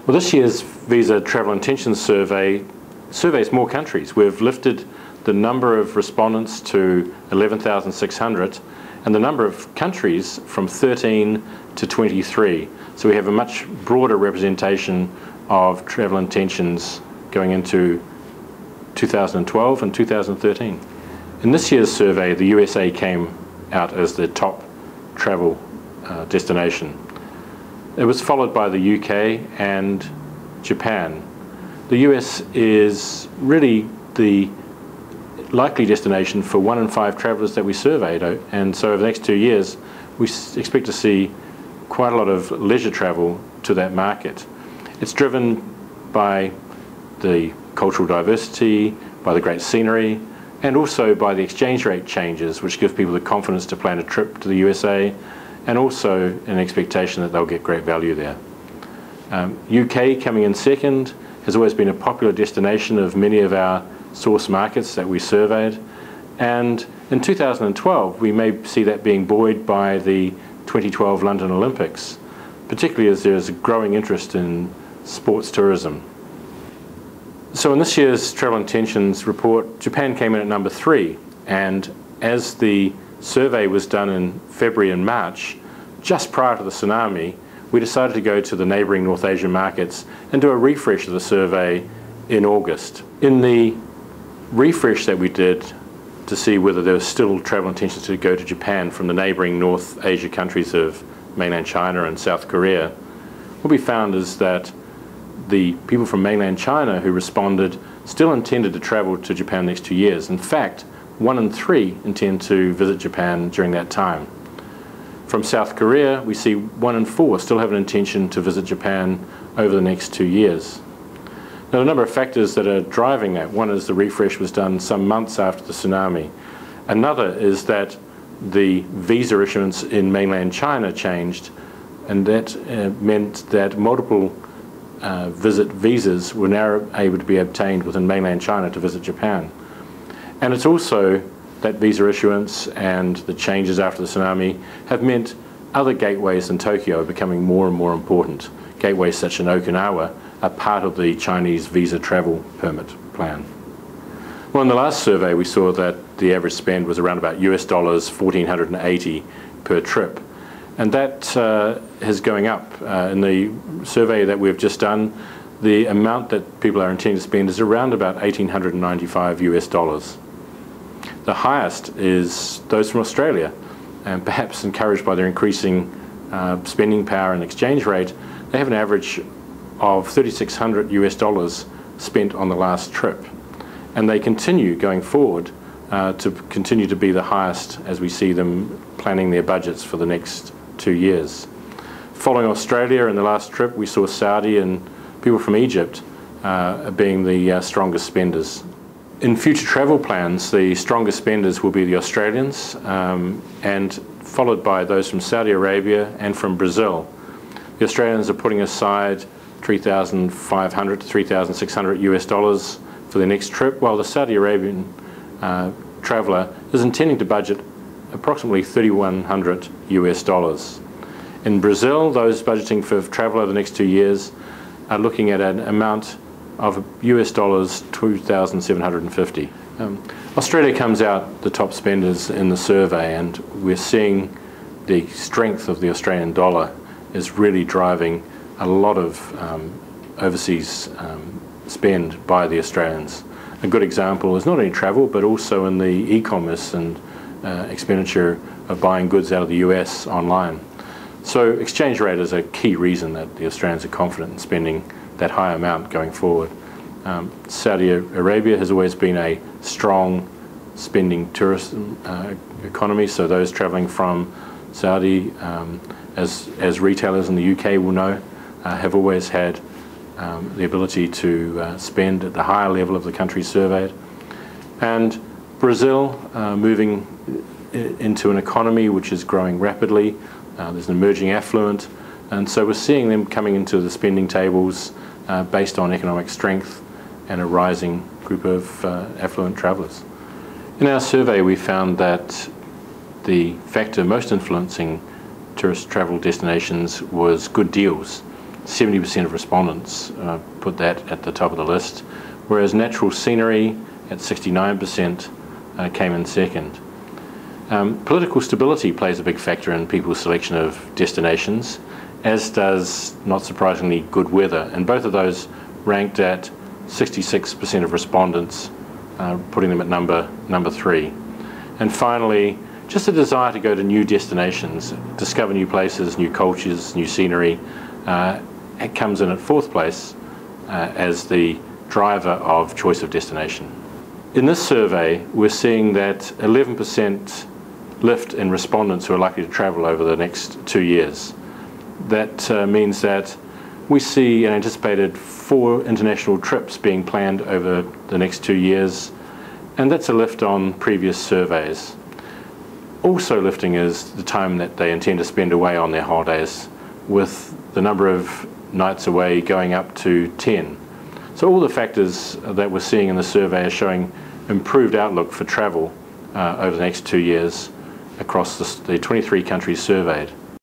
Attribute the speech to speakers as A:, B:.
A: Well, this year's Visa Travel Intentions Survey surveys more countries. We've lifted the number of respondents to 11,600 and the number of countries from 13 to 23. So we have a much broader representation of travel intentions going into 2012 and 2013. In this year's survey, the USA came out as the top travel destination. It was followed by the UK and Japan. The US is really the likely destination for 1 in 5 travellers that we surveyed, and so over the next 2 years we expect to see quite a lot of leisure travel to that market. It's driven by the cultural diversity, by the great scenery, and also by the exchange rate changes, which give people the confidence to plan a trip to the USA, and also an expectation that they'll get great value there. UK coming in second has always been a popular destination of many of our source markets that we surveyed, and in 2012 we may see that being buoyed by the 2012 London Olympics, particularly as there is a growing interest in sports tourism. So in this year's Travel Intentions report, Japan came in at number 3, and as the survey was done in February and March, just prior to the tsunami, we decided to go to the neighbouring North Asian markets and do a refresh of the survey in August. In the refresh that we did to see whether there was still travel intentions to go to Japan from the neighbouring North Asia countries of mainland China and South Korea, what we found is that the people from mainland China who responded still intended to travel to Japan the next 2 years. In fact, 1 in 3 intend to visit Japan during that time. From South Korea, we see 1 in 4 still have an intention to visit Japan over the next 2 years. Now, a number of factors that are driving that. One is the refresh was done some months after the tsunami. Another is that the visa issuance in mainland China changed, and that meant that multiple visit visas were now able to be obtained within mainland China to visit Japan. And it's also that visa issuance and the changes after the tsunami have meant other gateways in Tokyo are becoming more and more important. Gateways such as Okinawa are part of the Chinese visa travel permit plan. Well, in the last survey we saw that the average spend was around about US dollars 1,480 per trip, and that is going up. In the survey that we've just done, the amount that people are intending to spend is around about 1,895 US dollars. The highest is those from Australia, and perhaps encouraged by their increasing spending power and exchange rate, they have an average of 3,600 US dollars spent on the last trip. And they continue going forward to continue to be the highest as we see them planning their budgets for the next 2 years. Following Australia in the last trip, we saw Saudi and people from Egypt being the strongest spenders. In future travel plans, the strongest spenders will be the Australians, and followed by those from Saudi Arabia and from Brazil. The Australians are putting aside 3,500 to 3,600 US dollars for their next trip, while the Saudi Arabian traveller is intending to budget approximately 3,100 US dollars. In Brazil, those budgeting for travel over the next 2 years are looking at an amount of US dollars 2,750. Australia comes out the top spenders in the survey, and we're seeing the strength of the Australian dollar is really driving a lot of overseas spend by the Australians. A good example is not only travel but also in the e-commerce and expenditure of buying goods out of the US online. So exchange rate is a key reason that the Australians are confident in spending that high amount going forward. Saudi Arabia has always been a strong spending tourism economy, so those travelling from Saudi, as retailers in the UK will know, have always had the ability to spend at the higher level of the countries surveyed. And Brazil moving into an economy which is growing rapidly. There's an emerging affluent, and so we're seeing them coming into the spending tables based on economic strength and a rising group of affluent travellers. In our survey we found that the factor most influencing tourist travel destinations was good deals. 70% of respondents put that at the top of the list, whereas natural scenery at 69% came in second. Political stability plays a big factor in people's selection of destinations, as does, not surprisingly, good weather, and both of those ranked at 66% of respondents, putting them at number 3. And finally, just a desire to go to new destinations, discover new places, new cultures, new scenery. It comes in at 4th place as the driver of choice of destination. In this survey, we're seeing that 11% lift in respondents who are likely to travel over the next 2 years. That means that we see an anticipated 4 international trips being planned over the next 2 years, and that's a lift on previous surveys. Also lifting is the time that they intend to spend away on their holidays, with the number of nights away going up to 10. So all the factors that we're seeing in the survey are showing improved outlook for travel over the next 2 years across the 23 countries surveyed.